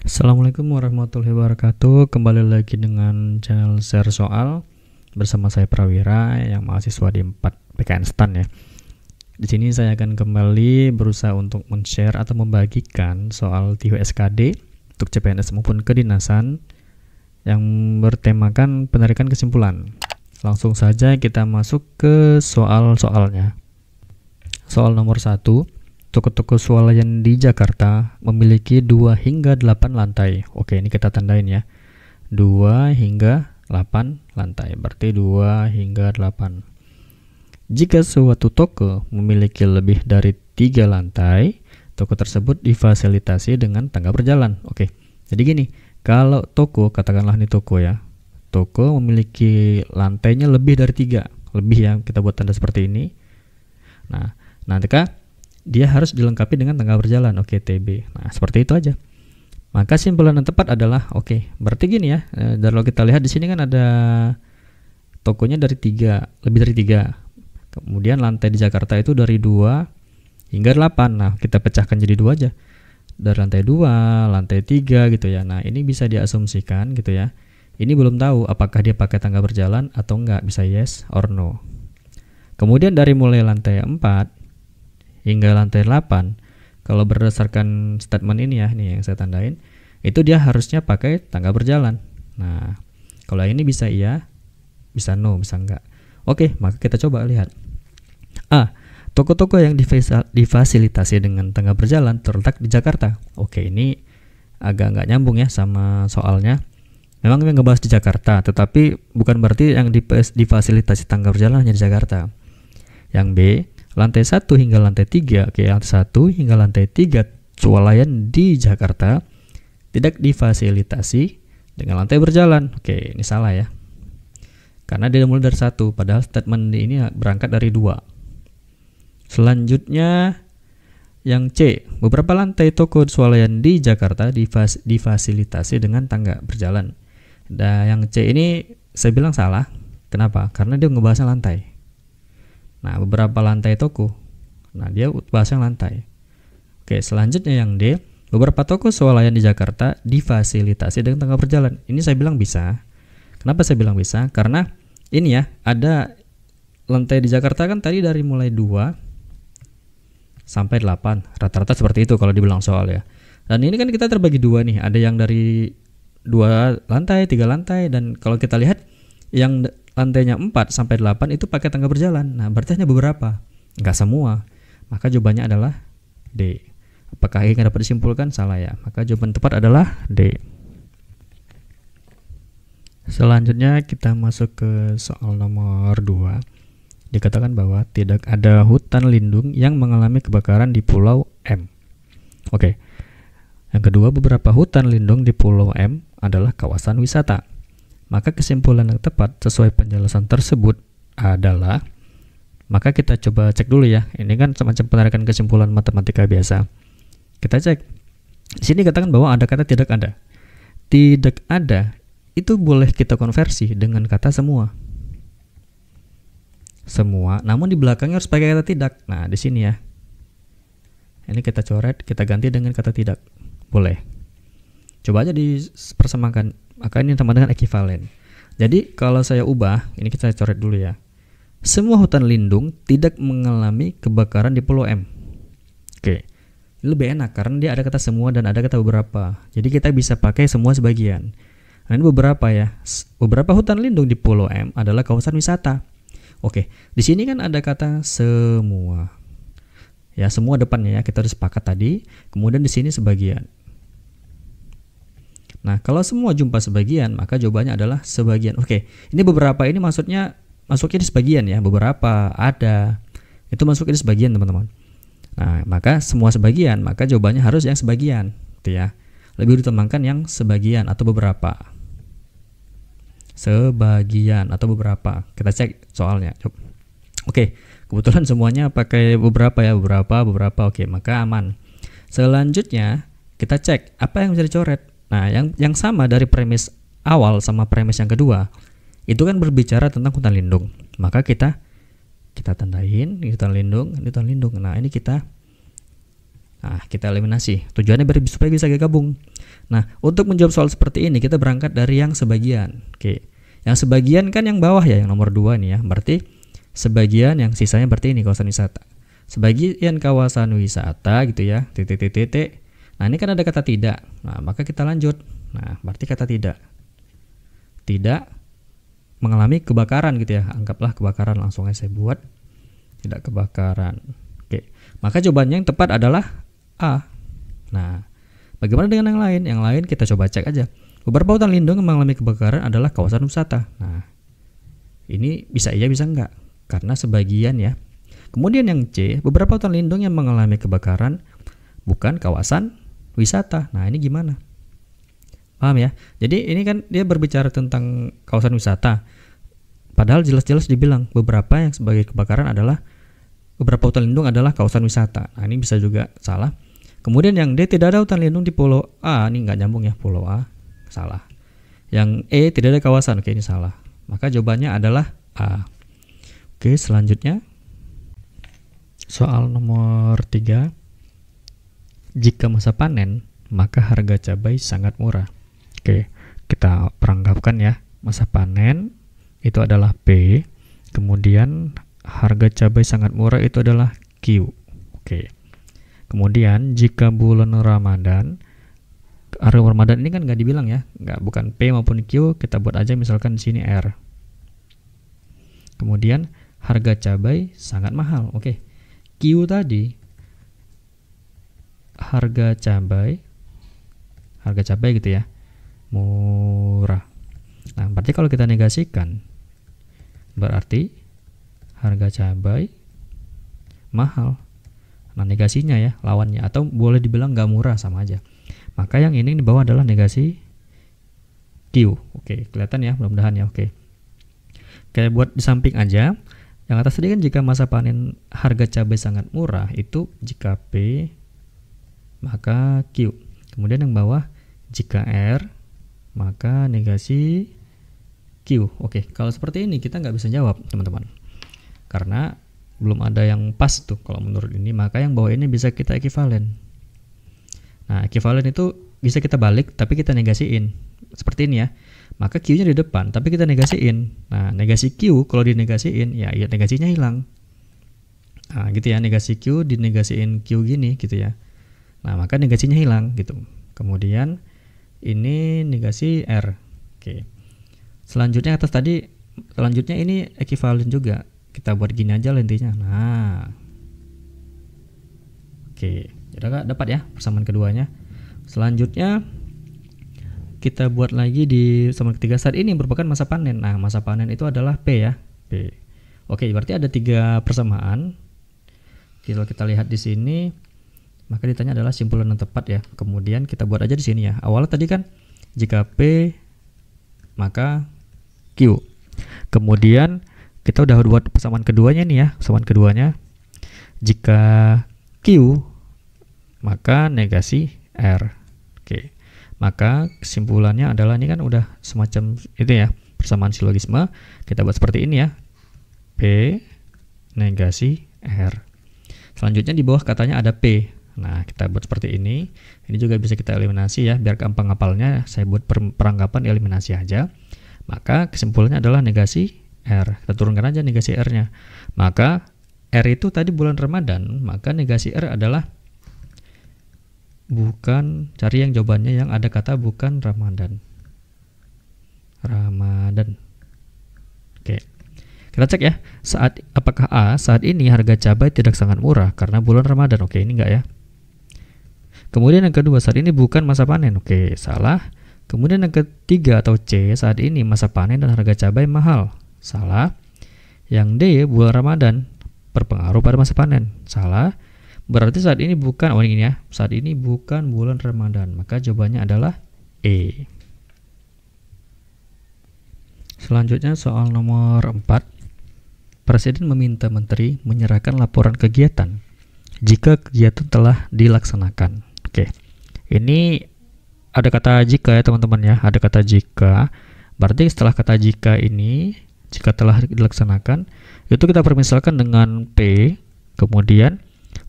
Assalamualaikum warahmatullahi wabarakatuh. Kembali lagi dengan channel Share Soal bersama saya Prawira yang mahasiswa di 4 PKN STAN ya. Di sini saya akan kembali berusaha untuk men-share atau membagikan soal TWSKD untuk CPNS maupun kedinasan yang bertemakan penarikan kesimpulan. Langsung saja kita masuk ke soal-soalnya. Soal nomor 1. Toko-toko swalayan di Jakarta memiliki 2 hingga 8 lantai. Oke, ini kita tandain ya. 2 hingga 8 lantai. Berarti 2 hingga 8. Jika suatu toko memiliki lebih dari 3 lantai, toko tersebut difasilitasi dengan tangga berjalan. Oke. Jadi gini, kalau toko, katakanlah ini toko ya. Toko memiliki lantainya lebih dari 3. Lebih ya, kita buat tanda seperti ini. Nah, nanti dia harus dilengkapi dengan tangga berjalan. Oke, TB. Nah, seperti itu aja. Maka simpulan yang tepat adalah berarti gini ya. Kalau kita lihat di sini kan ada tokonya dari 3, lebih dari 3. Kemudian lantai di Jakarta itu dari 2 hingga 8. Nah, kita pecahkan jadi 2 aja. Dari lantai 2, lantai 3 gitu ya. Nah, ini bisa diasumsikan gitu ya. Ini belum tahu apakah dia pakai tangga berjalan atau enggak, bisa yes or no. Kemudian dari mulai lantai 4 hingga lantai 8, kalau berdasarkan statement ini ya, nih yang saya tandain, itu dia harusnya pakai tangga berjalan. Nah, kalau ini bisa iya, bisa no, bisa enggak. Oke, maka kita coba lihat. A. Toko-toko yang difasilitasi dengan tangga berjalan terletak di Jakarta. Oke, ini agak nggak nyambung ya sama soalnya. Memang yang ngebahas di Jakarta, tetapi bukan berarti yang difasilitasi tangga berjalan hanya di Jakarta. Yang B, lantai 1 hingga lantai 3, lantai 1 hingga lantai 3 swalayan di Jakarta tidak difasilitasi dengan lantai berjalan. Oke, ini salah ya. Karena dia mulai dari 1, padahal statement ini berangkat dari 2. Selanjutnya yang C, beberapa lantai toko swalayan di Jakarta difasilitasi dengan tangga berjalan. Dan yang C ini saya bilang salah. Kenapa? Karena dia ngebahasnya lantai. Nah, beberapa lantai toko. Nah, dia bahasa lantai. Oke, selanjutnya yang D, beberapa toko swalayan di Jakarta difasilitasi dengan tangga berjalan. Ini saya bilang bisa. Kenapa saya bilang bisa? Karena ini ya, ada lantai di Jakarta kan tadi dari mulai 2 sampai 8. Rata-rata seperti itu kalau dibilang soal ya. Dan ini kan kita terbagi 2 nih. Ada yang dari 2 lantai, 3 lantai, dan kalau kita lihat yang lantainya 4 sampai 8 itu pakai tangga berjalan. Nah, berarti hanya beberapa, enggak semua. Maka jawabannya adalah D. Apakah ini dapat disimpulkan? Salah ya. Maka jawaban tepat adalah D. Selanjutnya kita masuk ke soal nomor 2. Dikatakan bahwa tidak ada hutan lindung yang mengalami kebakaran di Pulau M. Oke. Yang kedua, beberapa hutan lindung di Pulau M adalah kawasan wisata. Maka kesimpulan yang tepat sesuai penjelasan tersebut adalah, maka kita coba cek dulu ya. Ini kan semacam penarikan kesimpulan matematika biasa. Kita cek. Di sini katakan bahwa ada kata tidak ada. Tidak ada itu boleh kita konversi dengan kata semua. Semua, namun di belakangnya harus pakai kata tidak. Nah, di sini ya. Ini kita coret, kita ganti dengan kata tidak. Boleh. Coba aja dipersamakan. Maka ini sama dengan ekivalen. Jadi kalau saya ubah, ini kita coret dulu ya. Semua hutan lindung tidak mengalami kebakaran di Pulau M. Oke. Ini lebih enak karena dia ada kata semua dan ada kata beberapa. Jadi kita bisa pakai semua sebagian. Nah, ini beberapa ya. Beberapa hutan lindung di Pulau M adalah kawasan wisata. Oke. Di sini kan ada kata semua. Ya, semua depannya ya. Kita udah sepakat tadi. Kemudian di sini sebagian. Nah, kalau semua jumpa sebagian, maka jawabannya adalah sebagian. Oke, ini beberapa ini masuknya di sebagian ya. Beberapa, ada. Itu masuknya di sebagian, teman-teman. Nah, maka semua sebagian, maka jawabannya harus yang sebagian. Gitu ya. Lebih ditambahkan yang sebagian atau beberapa. Sebagian atau beberapa. Kita cek soalnya. Oke, kebetulan semuanya pakai beberapa ya. Beberapa. Oke, maka aman. Selanjutnya, kita cek apa yang bisa dicoret. Nah, yang sama dari premis awal sama premis yang kedua itu kan berbicara tentang hutan lindung. Maka kita tandain ini hutan lindung, ini hutan lindung. Nah, ini kita Nah, kita eliminasi. Tujuannya supaya bisa gabung. Nah, untuk menjawab soal seperti ini kita berangkat dari yang sebagian. Oke. Yang sebagian kan yang bawah ya, yang nomor 2 nih ya. Berarti sebagian yang sisanya berarti ini kawasan wisata. Sebagian kawasan wisata gitu ya. Titik. Nah, ini kan ada kata tidak. Nah, maka kita lanjut. Nah, berarti kata tidak. Tidak mengalami kebakaran gitu ya. Anggaplah kebakaran, langsung aja saya buat tidak kebakaran. Oke. Maka jawabannya yang tepat adalah A. Nah, bagaimana dengan yang lain? Yang lain kita coba cek aja. Beberapa hutan lindung yang mengalami kebakaran adalah kawasan wisata. Nah, ini bisa iya bisa enggak, karena sebagian ya. Kemudian yang C, beberapa hutan lindung yang mengalami kebakaran bukan kawasan wisata. Nah, ini gimana? Paham ya? Jadi ini kan dia berbicara tentang kawasan wisata. Padahal jelas-jelas dibilang beberapa yang sebagai kebakaran adalah beberapa hutan lindung adalah kawasan wisata. Nah, ini bisa juga salah. Kemudian yang D, tidak ada hutan lindung di Pulau A. Ini nggak nyambung ya, Pulau A. Salah. Yang E, tidak ada kawasan. Oke, ini salah. Maka jawabannya adalah A. Oke, selanjutnya soal nomor 3. Jika masa panen, maka harga cabai sangat murah. Oke, kita peranggapkan ya. Masa panen itu adalah P. Kemudian harga cabai sangat murah itu adalah Q. Oke. Kemudian jika bulan Ramadan, harga Ramadan ini kan nggak dibilang ya, bukan P maupun Q, kita buat aja misalkan di sini R. Kemudian harga cabai sangat mahal. Oke. Q tadi harga cabai gitu ya, murah. Nah, berarti kalau kita negasikan, berarti harga cabai mahal. Nah, negasinya ya, lawannya, atau boleh dibilang nggak murah, sama aja. Maka yang ini di bawah adalah negasi Q. Oke, kelihatan ya, mudah-mudahan ya. Oke. Kayak buat di samping aja. Yang atas tadi kan jika masa panen harga cabai sangat murah, itu jika P maka Q. Kemudian yang bawah jika R maka negasi Q. Oke, kalau seperti ini kita nggak bisa jawab, teman-teman. Karena belum ada yang pas tuh kalau menurut ini, maka yang bawah ini bisa kita ekivalen. Nah, ekivalen itu bisa kita balik tapi kita negasiin. Seperti ini ya. Maka Q-nya di depan tapi kita negasiin. Nah, negasi Q kalau dinegasiin ya negasinya hilang. Nah, gitu ya, negasi Q dinegasiin Q gini gitu ya. Nah, maka negasinya hilang gitu. Kemudian ini negasi R. Oke. Selanjutnya atas tadi, selanjutnya ini ekivalen juga. Kita buat gini aja intinya. Nah. Oke, jadi dapat ya persamaan keduanya. Selanjutnya kita buat lagi di persamaan ketiga. Saat ini merupakan masa panen. Nah, masa panen itu adalah P ya. P. Oke, berarti ada 3 persamaan. Kalau kita lihat di sini, maka ditanya adalah simpulan yang tepat ya. Kemudian kita buat aja di sini ya. Awalnya tadi kan jika P maka Q. Kemudian kita udah buat persamaan keduanya nih ya. Persamaan keduanya jika Q maka negasi R. Oke. Maka kesimpulannya adalah ini kan udah semacam itu ya, persamaan silogisme. Kita buat seperti ini ya. P negasi R. Selanjutnya di bawah katanya ada P. Nah, kita buat seperti ini. Ini juga bisa kita eliminasi ya, biar gampang ngapalnya. Saya buat peranggapan eliminasi aja. Maka kesimpulannya adalah negasi R. Kita turunkan aja negasi R-nya. Maka R itu tadi bulan Ramadan, maka negasi R adalah bukan, cari yang jawabannya yang ada kata bukan Ramadan. Ramadan. Oke. Kita cek ya. Apakah A, saat ini harga cabai tidak sangat murah karena bulan Ramadan? Oke, ini enggak ya. Kemudian yang kedua, saat ini bukan masa panen. Oke, salah. Kemudian yang ketiga atau C, saat ini masa panen dan harga cabai mahal. Salah. Yang D, bulan Ramadan berpengaruh pada masa panen. Salah. Berarti saat ini bukan, ini ya, saat ini bukan bulan Ramadan. Maka jawabannya adalah E. Selanjutnya soal nomor 4. Presiden meminta menteri menyerahkan laporan kegiatan jika kegiatan telah dilaksanakan. Oke. Ini ada kata jika ya teman-teman ya, ada kata jika. Berarti setelah kata jika ini, jika telah dilaksanakan, itu kita permisalkan dengan P, kemudian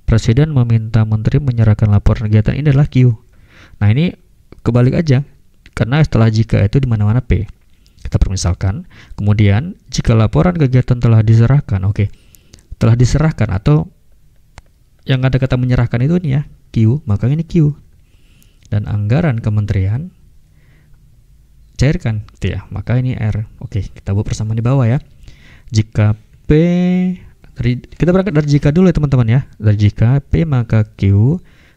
Presiden meminta menteri menyerahkan laporan kegiatan, ini adalah Q. Nah, ini kebalik aja, karena setelah jika itu di mana-mana P. Kita permisalkan, kemudian jika laporan kegiatan telah diserahkan, oke, telah diserahkan atau yang ada kata menyerahkan itu nih ya, Q, maka ini Q. Dan anggaran kementerian cairkan, gitu ya, maka ini R. Oke, kita buat persamaan di bawah ya. Jika P, kita berangkat dari jika dulu ya teman-teman ya. Dari jika P maka Q.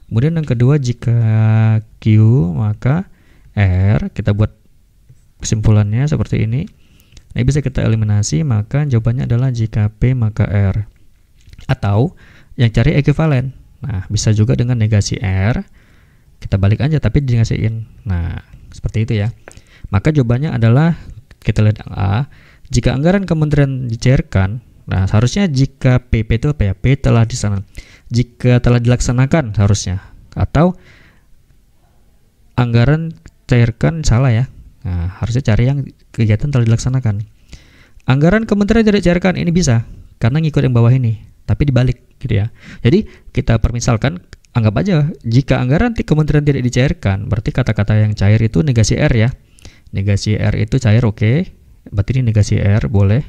Kemudian yang kedua jika Q maka R. Kita buat kesimpulannya seperti ini. Nah, bisa kita eliminasi, maka jawabannya adalah jika P maka R. Atau yang cari ekuivalen. Nah, bisa juga dengan negasi R. Kita balik aja tapi dinegasiin. Nah, seperti itu ya. Maka jawabannya adalah, kita lihat yang A, jika anggaran kementerian dicairkan. Nah, seharusnya jika PP itu apa ya? P telah dilaksanakan. Jika telah dilaksanakan harusnya. Atau anggaran cairkan, salah ya. Nah, harusnya cari yang kegiatan telah dilaksanakan. Anggaran kementerian tidak dicairkan, ini bisa karena ngikut yang bawah ini, tapi dibalik gitu ya. Jadi kita permisalkan, anggap aja jika anggaran kementerian tidak dicairkan, berarti kata-kata yang cair itu negasi R ya. Negasi R itu cair, oke. Berarti ini negasi R, boleh.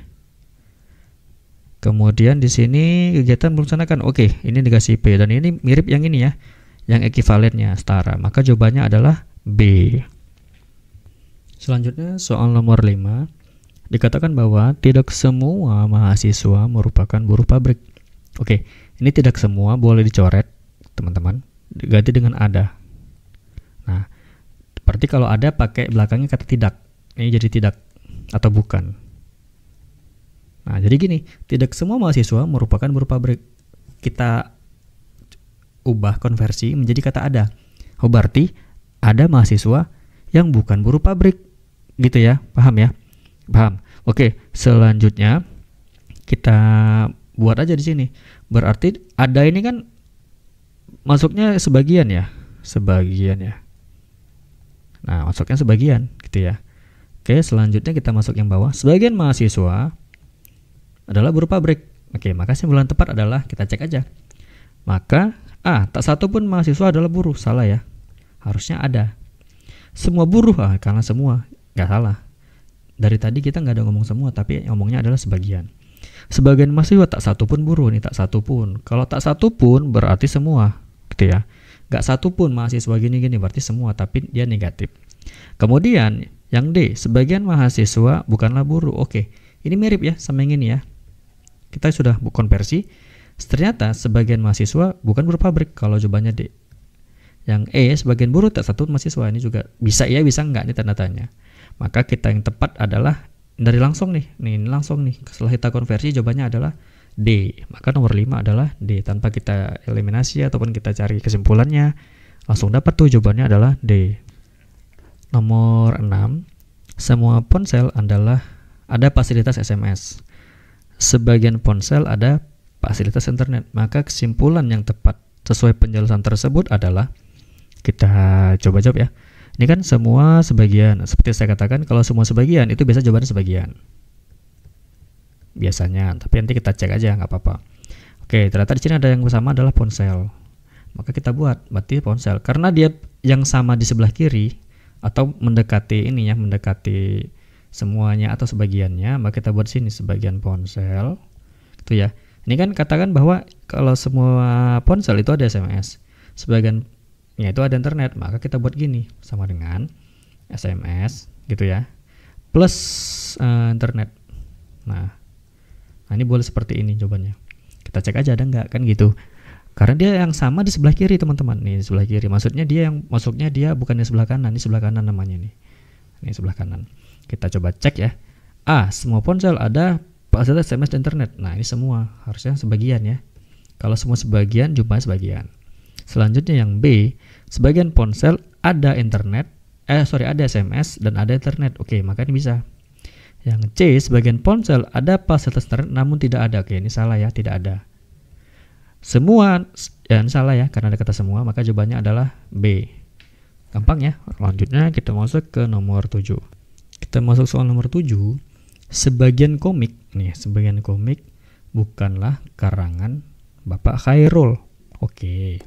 Kemudian di sini kegiatan belum dilaksanakan, oke. Ini negasi P, dan ini mirip yang ini ya, yang ekuivalennya setara. Maka jawabannya adalah B. Selanjutnya soal nomor 5. Dikatakan bahwa tidak semua mahasiswa merupakan buruh pabrik. Oke, ini tidak semua, boleh dicoret teman-teman, diganti dengan ada. Nah, berarti kalau ada pakai belakangnya kata tidak, ini jadi tidak atau bukan. Nah, jadi gini, tidak semua mahasiswa merupakan buruh pabrik. Kita ubah konversi menjadi kata ada. Oh, berarti ada mahasiswa yang bukan buruh pabrik. Gitu ya, paham ya? Paham. Oke, selanjutnya kita buat aja di sini. Berarti ada ini kan masuknya sebagian ya. Sebagian ya. Nah, masuknya sebagian gitu ya. Oke, selanjutnya kita masuk yang bawah. Sebagian mahasiswa adalah buruh pabrik. Oke, maka simpulan tepat adalah, kita cek aja. Maka tak satu pun mahasiswa adalah buruh. Salah ya. Harusnya ada. Semua buruh, karena semua. Nggak salah. Dari tadi kita nggak ada ngomong semua, tapi ngomongnya adalah sebagian. Sebagian mahasiswa, tak satu pun buruh nih, tak satu pun. Kalau tak satu pun berarti semua, gitu ya. Nggak satu pun mahasiswa gini-gini berarti semua, tapi dia negatif. Kemudian yang D, sebagian mahasiswa bukanlah buruh. Oke, ini mirip ya sama yang ini ya. Kita sudah konversi. Ternyata sebagian mahasiswa bukan buruh pabrik. Kalau jawabannya D. Yang E, sebagian buruh tak satu mahasiswa. Ini juga bisa ya, bisa nggak, ini tanda tanya. Maka kita yang tepat adalah dari langsung nih. Ini langsung nih. Setelah kita konversi jawabannya adalah D. Maka nomor 5 adalah D. Tanpa kita eliminasi ataupun kita cari kesimpulannya, langsung dapat tuh jawabannya adalah D. Nomor 6. Semua ponsel adalah ada fasilitas SMS. Sebagian ponsel ada fasilitas internet. Maka kesimpulan yang tepat sesuai penjelasan tersebut adalah, kita coba jawab ya. Ini kan semua sebagian. Seperti saya katakan, kalau semua sebagian itu biasa jawabannya sebagian. Biasanya, tapi nanti kita cek aja, nggak apa-apa. Oke, ternyata di sini ada yang bersama adalah ponsel. Maka kita buat berarti ponsel. Karena dia yang sama di sebelah kiri atau mendekati ini ya, mendekati semuanya atau sebagiannya, maka kita buat sini sebagian ponsel. Itu ya. Ini kan katakan bahwa kalau semua ponsel itu ada SMS. Sebagian itu ada internet, maka kita buat gini, sama dengan SMS gitu ya, plus internet. Nah, ini boleh seperti ini jawabannya. Kita cek aja ada nggak, kan gitu. Karena dia yang sama di sebelah kiri teman-teman. Nih sebelah kiri, maksudnya dia yang masuknya dia bukan di sebelah kanan. Ini sebelah kanan namanya nih. Ini sebelah kanan. Kita coba cek ya. Semua ponsel ada fasilitas SMS dan internet. Nah, ini semua harusnya sebagian ya. Kalau semua sebagian, jumlahnya sebagian. Selanjutnya yang B, sebagian ponsel ada internet, ada SMS dan ada internet. Oke, maka ini bisa. Yang C, sebagian ponsel ada fasilitas internet namun tidak ada. Oke, ini salah ya, tidak ada. Semua, ya ini salah ya, karena ada kata semua, maka jawabannya adalah B. Gampang ya. Selanjutnya kita masuk ke nomor 7. Kita masuk soal nomor 7. Sebagian komik, nih, sebagian komik bukanlah karangan Bapak Khairul. Oke.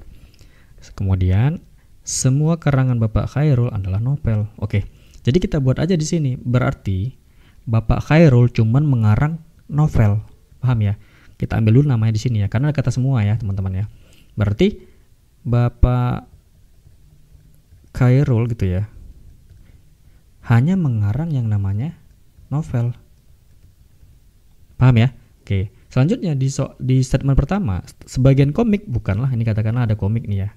Kemudian semua karangan Bapak Khairul adalah novel. Oke. Jadi kita buat aja di sini. Berarti Bapak Khairul cuman mengarang novel. Paham ya? Kita ambil dulu namanya di sini ya, karena ada kata semua ya, teman-teman ya. Berarti Bapak Khairul gitu ya, hanya mengarang yang namanya novel. Paham ya? Oke. Selanjutnya di statement pertama, sebagian komik bukanlah, ini katakanlah ada komik nih ya.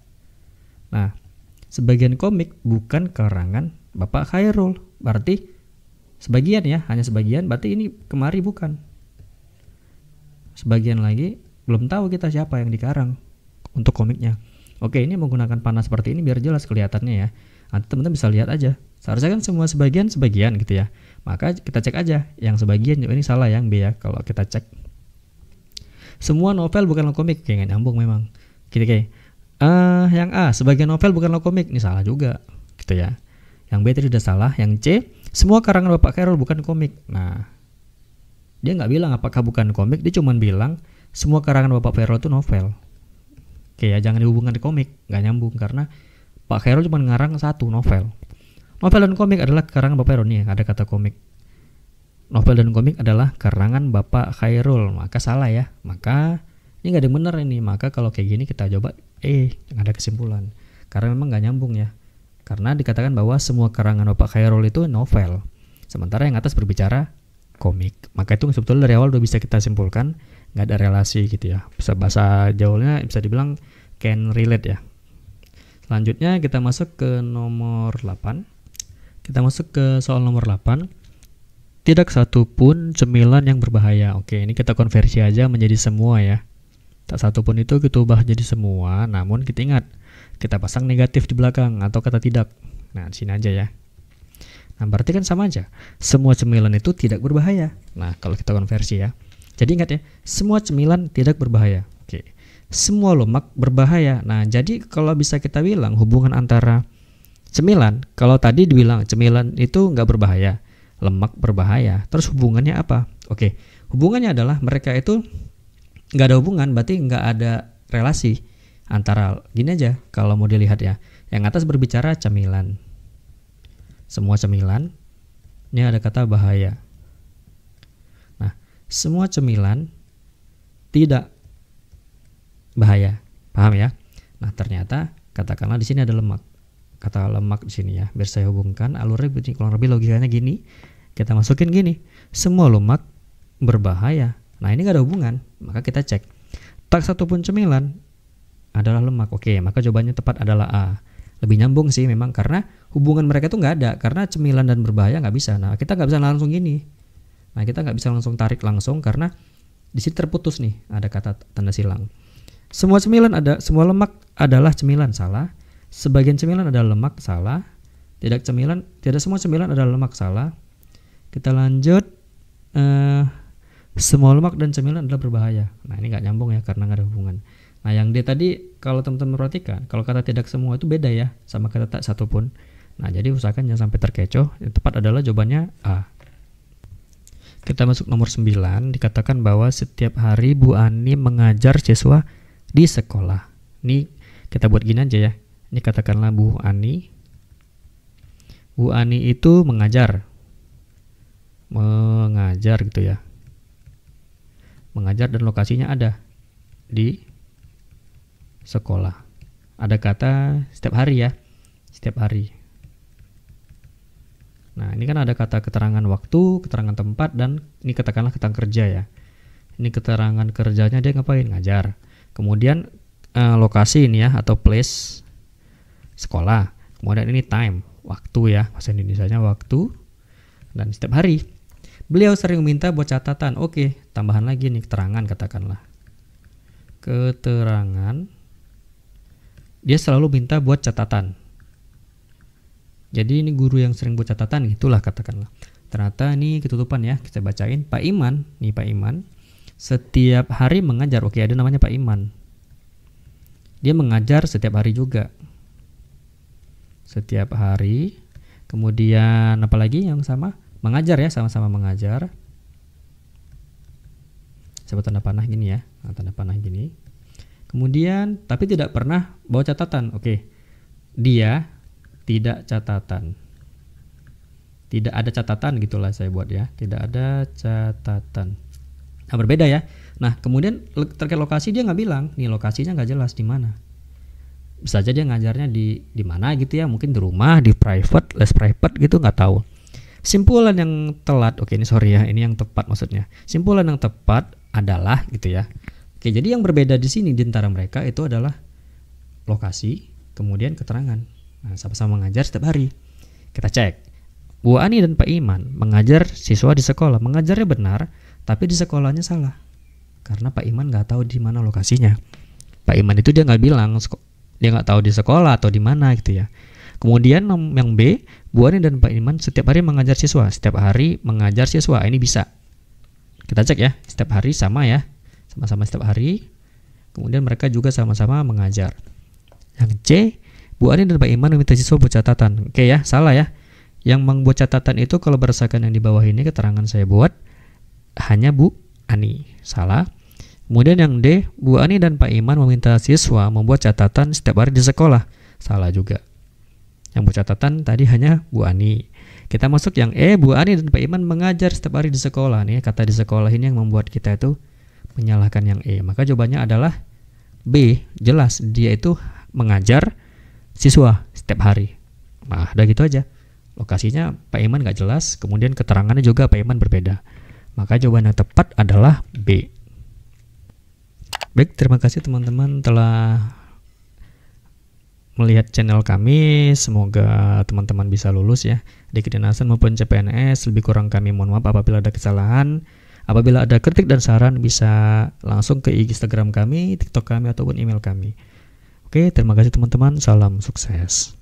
Nah, sebagian komik bukan karangan Bapak Khairul. Berarti sebagian ya, hanya sebagian, berarti ini kemari bukan. Sebagian lagi belum tahu kita siapa yang dikarang untuk komiknya. Oke, ini menggunakan panah seperti ini biar jelas kelihatannya ya. Nanti teman-teman bisa lihat aja. Seharusnya kan semua sebagian gitu ya. Maka kita cek aja yang sebagian ini salah yang B ya. Kalau kita cek semua novel bukanlah komik, kayak nggak nyambung memang. Oke. Yang A, sebagian novel bukanlah komik, ini salah juga gitu ya. Yang B tadi sudah salah. Yang C, semua karangan Bapak Khairul bukan komik. Nah, dia nggak bilang apakah bukan komik, dia cuma bilang semua karangan Bapak Khairul itu novel. Oke ya, jangan dihubungkan ke komik, nggak nyambung karena Pak Khairul cuma ngarang satu novel. Novel dan komik adalah karangan Bapak Khairul. Nih ada kata komik. Novel dan komik adalah karangan Bapak Khairul, maka salah ya. Maka ini nggak ada yang benar ini. Maka kalau kayak gini kita coba nggak ada kesimpulan karena memang nggak nyambung ya. Karena dikatakan bahwa semua karangan Bapak Khairul itu novel, sementara yang atas berbicara komik. Maka itu sebetulnya dari awal udah bisa kita simpulkan nggak ada relasi gitu ya. Bahasa Jawanya bisa dibilang can relate ya. Selanjutnya kita masuk ke nomor 8. Kita masuk ke soal nomor 8. Tidak satu pun cemilan yang berbahaya. Oke, ini kita konversi aja menjadi semua ya. Tak satu pun itu kita ubah jadi semua, namun kita ingat kita pasang negatif di belakang atau kata tidak. Nah, di sini aja ya. Nah, berarti kan sama aja. Semua cemilan itu tidak berbahaya. Nah, kalau kita konversi ya. Jadi ingat ya, semua cemilan tidak berbahaya. Oke. Semua lemak berbahaya. Nah, jadi kalau bisa kita bilang hubungan antara cemilan, kalau tadi dibilang cemilan itu nggak berbahaya, lemak berbahaya. Terus hubungannya apa? Oke, hubungannya adalah mereka itu nggak ada hubungan, berarti nggak ada relasi antara. Gini aja, kalau mau dilihat ya, yang atas berbicara cemilan. Semua cemilan, ini ada kata bahaya. Nah, semua cemilan tidak bahaya, paham ya? Nah, ternyata katakanlah di sini ada lemak. Kata lemak di sini ya, biar saya hubungkan alurnya kurang lebih logikanya gini. Kita masukin gini, semua lemak berbahaya. Nah, ini gak ada hubungan, maka kita cek. Tak satu pun cemilan adalah lemak. Oke, maka jawabannya tepat adalah A. Lebih nyambung sih memang karena hubungan mereka itu nggak ada, karena cemilan dan berbahaya nggak bisa. Nah, kita nggak bisa langsung gini. Nah, kita nggak bisa langsung tarik langsung karena di sini terputus nih, ada kata tanda silang. Semua lemak adalah cemilan, salah. Sebagian cemilan adalah lemak, salah. Tidak semua cemilan adalah lemak, salah. Kita lanjut. Semua lemak dan cemilan adalah berbahaya. Nah, ini nggak nyambung ya karena nggak ada hubungan. Nah, yang D tadi kalau teman-teman perhatikan, kalau kata tidak semua itu beda ya sama kata tak satu pun. Nah, jadi usahakan jangan sampai terkecoh. Yang tepat adalah jawabannya A. Kita masuk nomor 9. Dikatakan bahwa setiap hari Bu Ani mengajar siswa di sekolah. Ini kita buat gini aja ya. Ini katakanlah Bu Ani. Bu Ani itu mengajar gitu ya. Mengajar dan lokasinya ada di sekolah. Ada kata setiap hari ya. Setiap hari. Nah, ini kan ada kata keterangan waktu, keterangan tempat, dan ini katakanlah keterangan kerja ya. Ini keterangan kerjanya dia ngapain? Ngajar. Kemudian lokasi ini ya, atau place sekolah. Kemudian ini time, waktu ya. Bahasa Indonesianya waktu. Dan setiap hari. Beliau sering meminta buat catatan. Oke, tambahan lagi nih keterangan katakanlah. Keterangan. Dia selalu minta buat catatan. Jadi ini guru yang sering buat catatan, itulah katakanlah. Ternyata ini ketutupan ya, kita bacain. Pak Iman, nih Pak Iman, setiap hari mengajar. Oke, ada namanya Pak Iman. Dia mengajar setiap hari juga. Setiap hari. Kemudian apa lagi yang sama? Mengajar ya, sama-sama mengajar. Saya buat tanda panah gini ya. Nah, tanda panah gini. Kemudian tapi tidak pernah bawa catatan. Oke. Dia tidak catatan. Tidak ada catatan gitulah saya buat ya. Tidak ada catatan. Nah, berbeda ya. Nah, kemudian terkait lokasi dia nggak bilang, nih lokasinya nggak jelas di mana. Bisa aja dia ngajarnya di mana gitu ya, mungkin di rumah, di private, les private gitu, nggak tahu. Simpulan yang telat, oke ini sorry ya, ini yang tepat maksudnya. Simpulan yang tepat adalah gitu ya. Oke, jadi yang berbeda di sini di antara mereka itu adalah lokasi, kemudian keterangan. Nah, sama-sama mengajar setiap hari. Kita cek. Bu Ani dan Pak Iman mengajar siswa di sekolah, mengajarnya benar, tapi di sekolahnya salah. Karena Pak Iman nggak tahu di mana lokasinya. Pak Iman itu dia nggak bilang, dia nggak tahu di sekolah atau di mana gitu ya. Kemudian yang B, Bu Ani dan Pak Iman setiap hari mengajar siswa, setiap hari mengajar siswa. Ini bisa. Kita cek ya, setiap hari sama ya, sama-sama setiap hari. Kemudian mereka juga sama-sama mengajar. Yang C, Bu Ani dan Pak Iman meminta siswa buat catatan. Oke ya, salah ya. Yang membuat catatan itu kalau berdasarkan yang di bawah ini keterangan saya buat hanya Bu Ani. Salah. Kemudian yang D, Bu Ani dan Pak Iman meminta siswa membuat catatan setiap hari di sekolah. Salah juga. Yang buat catatan tadi hanya Bu Ani. Kita masuk yang E, Bu Ani dan Pak Iman mengajar setiap hari di sekolah. Nih kata di sekolah ini yang membuat kita itu menyalahkan yang E. Maka jawabannya adalah B. Jelas dia itu mengajar siswa setiap hari. Nah, udah gitu aja. Lokasinya Pak Iman nggak jelas, kemudian keterangannya juga Pak Iman berbeda. Maka jawaban yang tepat adalah B. Baik, terima kasih teman-teman telah melihat channel kami. Semoga teman-teman bisa lulus ya di kedinasan maupun CPNS. Lebih kurang kami mohon maaf apabila ada kesalahan. Apabila ada kritik dan saran bisa langsung ke Instagram kami, TikTok kami ataupun email kami. Oke, terima kasih teman-teman. Salam sukses.